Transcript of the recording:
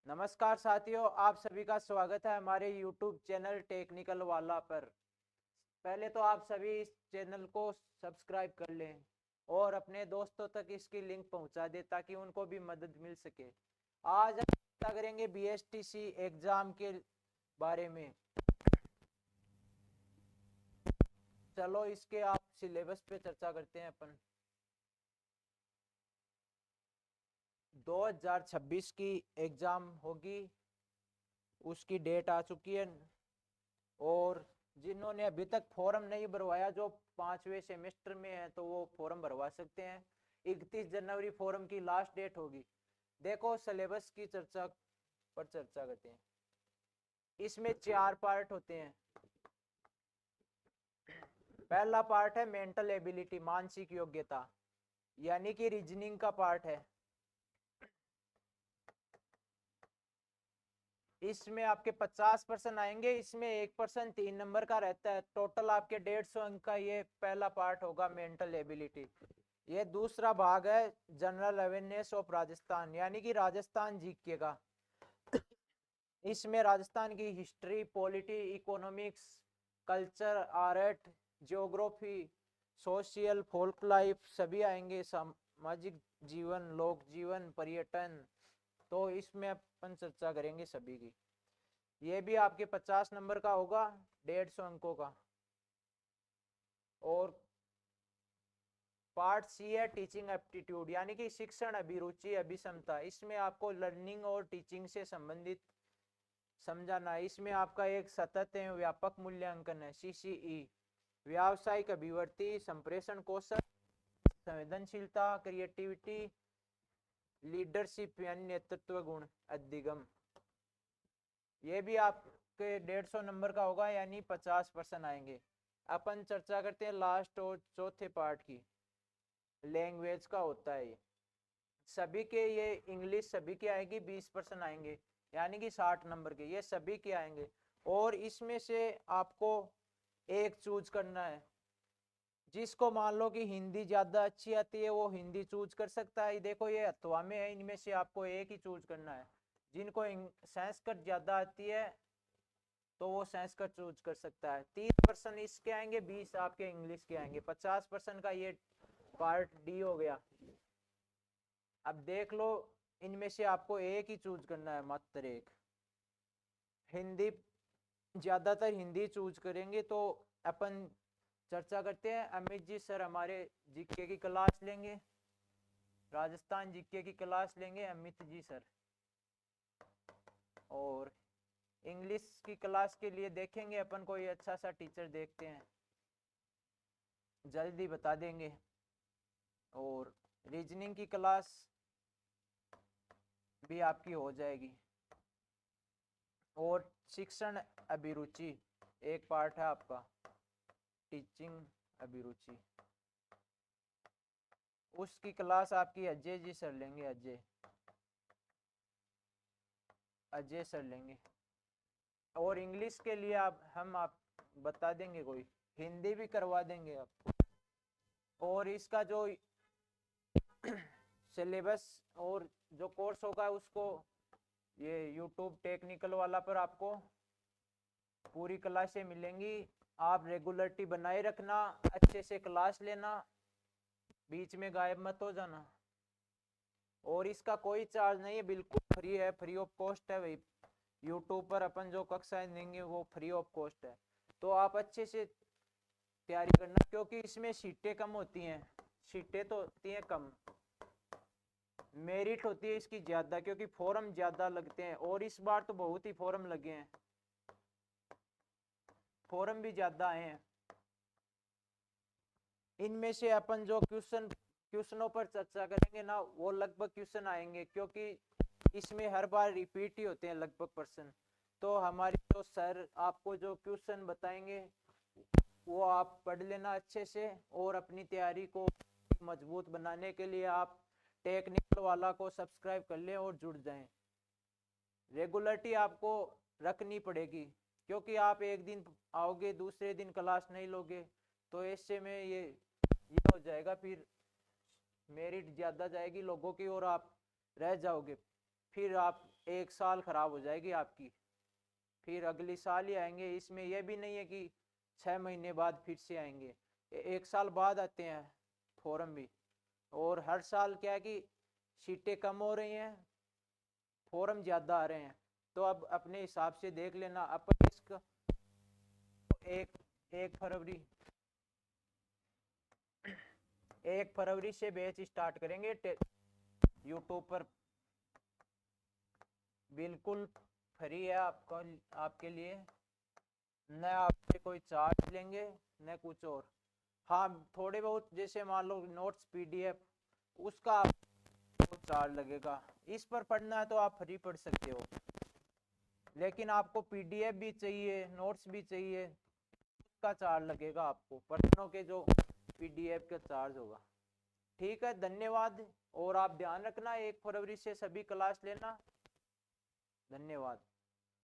नमस्कार साथियों, आप सभी का स्वागत है हमारे YouTube चैनल टेक्निकल वाला पर। पहले तो आप सभी इस चैनल को सब्सक्राइब कर लें और अपने दोस्तों तक इसकी लिंक पहुंचा दें ताकि उनको भी मदद मिल सके। आज हम चर्चा करेंगे BSTC एग्जाम के बारे में। चलो इसके आप सिलेबस पे चर्चा करते हैं अपन। 2026 की एग्जाम होगी, उसकी डेट आ चुकी है। और जिन्होंने अभी तक फॉर्म नहीं भरवाया, जो 5वें सेमेस्टर में है, तो वो फॉर्म भरवा सकते हैं। 31 जनवरी फॉर्म की लास्ट डेट होगी। देखो सिलेबस की चर्चा करते हैं। इसमें 4 पार्ट होते हैं। पहला पार्ट है मेंटल एबिलिटी, मानसिक योग्यता, यानी कि रीजनिंग का पार्ट है। इसमें आपके 50% आएंगे। इसमें 1% 3 नंबर का रहता है। टोटल आपके 150 अंक का ये पहला पार्ट होगा, मेंटल एबिलिटी। ये दूसरा भाग है जनरल अवेयरनेस ऑफ राजस्थान, यानी कि राजस्थान जीके का। इसमें राजस्थान की history, polity, economics, culture, art, geography, social, folk life सभी आएंगे। सामाजिक जीवन, लोक जीवन, पर्यटन, तो इसमें अपन चर्चा करेंगे सभी की। ये भी आपके 50 नंबर का होगा, 150 अंकों का। और पार्ट सी है टीचिंग एप्टीट्यूड, यानी कि शिक्षण अभिरुचि अभिक्षमता। इसमें आपको लर्निंग और टीचिंग से संबंधित समझाना है। इसमें आपका एक सतत एवं व्यापक मूल्यांकन है, CCE। व्यावसायिक अभिवृत्ति, संप्रेषण कौशल, संवेदनशीलता, क्रिएटिविटी, लीडरशिप यानी नेतृत्व गुण, अधिगम। ये भी आपके 150 नंबर का होगा, यानी 50% आएंगे। अपन चर्चा करते हैं लास्ट और चौथे पार्ट की। लैंग्वेज का होता है ये सभी के, ये इंग्लिश सभी के आएगी, 20% आएंगे, यानी कि 60 नंबर के ये सभी के आएंगे। और इसमें से आपको एक चूज करना है। जिसको मान लो कि हिंदी ज्यादा अच्छी आती है वो हिंदी चूज कर सकता है। देखो ये अथवा में है, इनमें से आपको एक ही चूज करना है। जिनको संस्कृत ज्यादा आती है तो वो संस्कृत चूज कर सकता है। 30% इसके आएंगे, 20 आपके इंग्लिश के आएंगे। 50% का ये पार्ट डी हो गया। अब देख लो, इनमें से आपको एक ही चूज करना है, मात्र एक। हिंदी, ज्यादातर हिंदी चूज करेंगे। तो अपन चर्चा करते हैं। अमित जी सर हमारे जीके की क्लास लेंगे, राजस्थान जीके की क्लास लेंगे अमित जी सर। और इंग्लिश की क्लास के लिए देखेंगे अपन कोई अच्छा सा टीचर देखते हैं, जल्दी बता देंगे। और रीजनिंग की क्लास भी आपकी हो जाएगी। और शिक्षण अभिरुचि एक पार्ट है आपका, टीचिंग अभिरुचि। उसकी क्लास आपकी अजय जी सर लेंगे, अजय सर लेंगे। और इंग्लिश के लिए आप बता देंगे, कोई हिंदी भी करवा देंगे आपको। और इसका जो सिलेबस और जो कोर्स होगा उसको ये YouTube टेक्निकल वाला पर आपको पूरी क्लासें मिलेंगी। आप रेगुलरिटी बनाए रखना, अच्छे से क्लास लेना, बीच में गायब मत हो जाना। और इसका कोई चार्ज नहीं है, बिल्कुल फ्री है, फ्री ऑफ कॉस्ट है भाई। YouTube पर अपन जो कक्षाएं देंगे वो फ्री ऑफ कॉस्ट है। तो आप अच्छे से तैयारी करना, क्योंकि इसमें सीटें कम होती हैं। सीटें तो होती हैं कम, मेरिट होती है इसकी ज्यादा, क्योंकि फॉर्म ज्यादा लगते हैं। और इस बार तो बहुत ही फॉर्म लगे हैं, फॉर्म भी ज्यादा आए हैं। इनमें से अपन जो क्वेश्चनों पर चर्चा करेंगे ना, वो लगभग क्वेश्चन आएंगे, क्योंकि इसमें हर बार रिपीट ही होते हैं लगभग पर्सन। तो हमारे जो सर आपको जो क्वेश्चन बताएंगे वो आप पढ़ लेना अच्छे से। और अपनी तैयारी को मजबूत बनाने के लिए आप टेक्निकल वाला को सब्सक्राइब कर लें और जुड़ जाएं। रेगुलरिटी आपको रखनी पड़ेगी, क्योंकि आप एक दिन आओगे दूसरे दिन क्लास नहीं लोगे तो ऐसे में ये हो जाएगा, फिर मेरिट ज़्यादा जाएगी लोगों की और आप रह जाओगे। फिर आप एक साल खराब हो जाएगी आपकी, फिर अगली साल ही आएंगे। इसमें यह भी नहीं है कि 6 महीने बाद फिर से आएंगे, एक साल बाद आते हैं फॉर्म भी। और हर साल क्या है कि सीटें कम हो रही हैं, फॉर्म ज़्यादा आ रहे हैं। तो अब अपने हिसाब से देख लेना। अपन इसका एक एक फरवरी 1 फरवरी से बैच स्टार्ट करेंगे यूट्यूब पर, बिल्कुल फ्री है आपका, आपके लिए। न आपसे कोई चार्ज लेंगे न कुछ और। हाँ, थोड़े बहुत जैसे मान लो नोट्स पीडीएफ, उसका आपको चार्ज लगेगा। इस पर पढ़ना है तो आप फ्री पढ़ सकते हो, लेकिन आपको पीडीएफ भी चाहिए, नोट्स भी चाहिए, उसका चार्ज लगेगा आपको, प्रश्नों के जो पीडीएफ का चार्ज होगा। ठीक है, धन्यवाद। और आप ध्यान रखना 1 फरवरी से सभी क्लास लेना। धन्यवाद।